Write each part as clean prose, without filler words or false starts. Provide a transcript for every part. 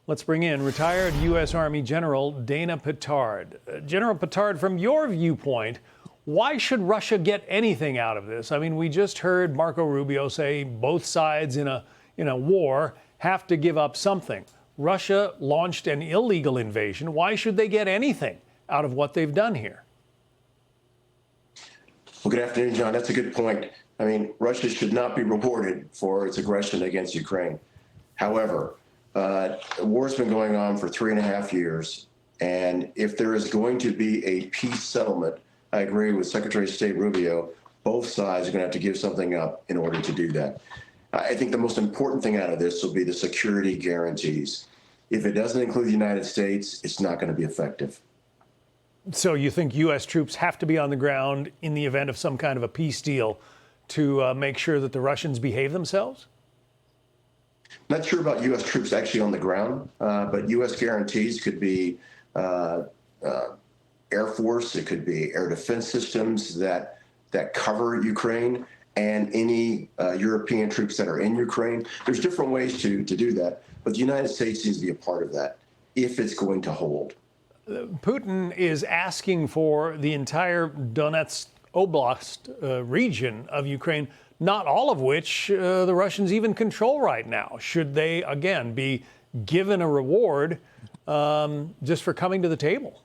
Let's bring in retired U.S. Army General Dana Pittard. General Pittard, from your viewpoint, why should Russia get anything out of this? I mean, we just heard Marco Rubio say both sides in a war have to give up something. Russia launched an illegal invasion. Why should they get anything out of what they've done here? Well, good afternoon, John. That's a good point. I mean, Russia should not be rewarded for its aggression against Ukraine. However, the war's been going on for 3.5 years, and if there is going to be a peace settlement, I agree with Secretary of State Rubio, both sides are going to have to give something up in order to do that. I think the most important thing out of this will be the security guarantees. If it doesn't include the United States, it's not going to be effective. So you think U.S. troops have to be on the ground in the event of some kind of a peace deal to make sure that the Russians behave themselves? Not sure about U.S. troops actually on the ground, but U.S. guarantees could be Air Force, it could be air defense systems that cover Ukraine and any European troops that are in Ukraine. There's different ways to do that, but the United States needs to be a part of that if it's going to hold. Putin is asking for the entire Donetsk Oblast region of Ukraine, not all of which the Russians even control right now. Should they, again, be given a reward just for coming to the table?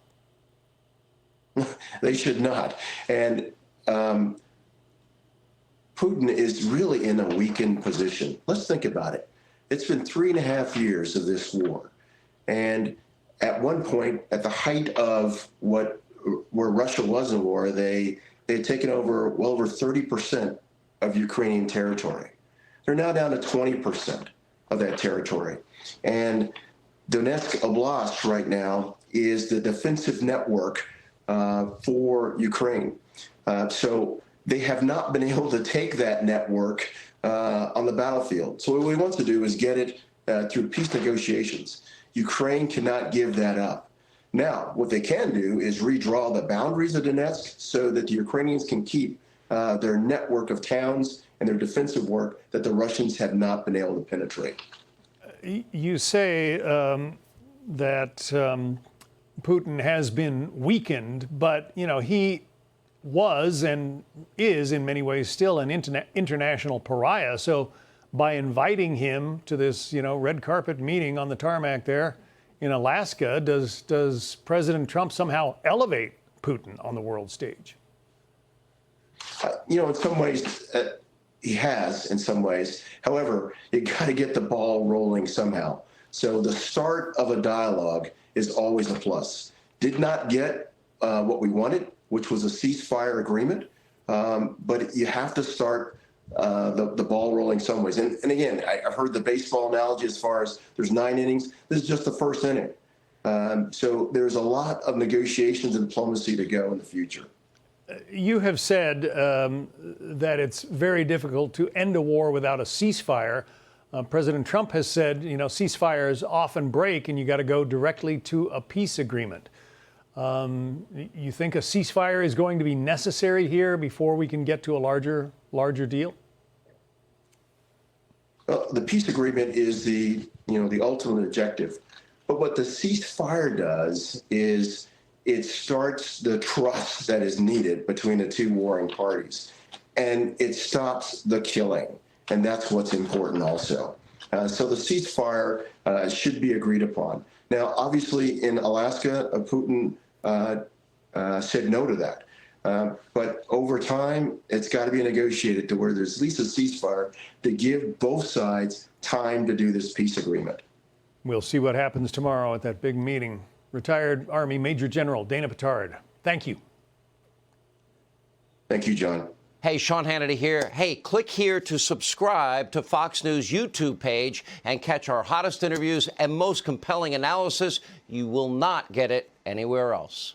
They should not. And Putin is really in a weakened position. Let's think about it. It's been 3.5 years of this war. And at one point, at the height of where Russia was in war, they had taken over well over 30% of Ukrainian territory. They're now down to 20% of that territory. And Donetsk Oblast right now is the defensive network for Ukraine. So they have not been able to take that network on the battlefield. So what we want to do is get it through peace negotiations. Ukraine cannot give that up. Now, what they can do is redraw the boundaries of Donetsk so that the Ukrainians can keep their network of towns and their defensive work that the Russians have not been able to penetrate. You say that Putin has been weakened, but, he was and is in many ways still an international pariah. So by inviting him to this, red carpet meeting on the tarmac there in Alaska, does President Trump somehow elevate Putin on the world stage? In some ways, he has in some ways. However, you got to get the ball rolling somehow. So the start of a dialogue is always a plus. Did not get what we wanted, which was a ceasefire agreement, but you have to start the ball rolling some ways. And again, I've heard the baseball analogy as far as there's 9 innings. This is just the first inning. So there's a lot of negotiations and diplomacy to go in the future. You have said that it's very difficult to end a war without a ceasefire. President Trump has said, ceasefires often break and you got to go directly to a peace agreement. You think a ceasefire is going to be necessary here before we can get to a larger deal? Well, the peace agreement is the ultimate objective. But what the ceasefire does is it starts the trust that is needed between the two warring parties, and it stops the killing. And that's what's important also. So the ceasefire should be agreed upon. Now, obviously, in Alaska, Putin said no to that. But over time, it's got to be negotiated to where there's at least a ceasefire to give both sides time to do this peace agreement. We'll see what happens tomorrow at that big meeting. Retired Army Major General Dana Pittard, thank you. Thank you, John. Hey, Sean Hannity here. Hey, click here to subscribe to Fox News YouTube page and catch our hottest interviews and most compelling analysis. You will not get it anywhere else.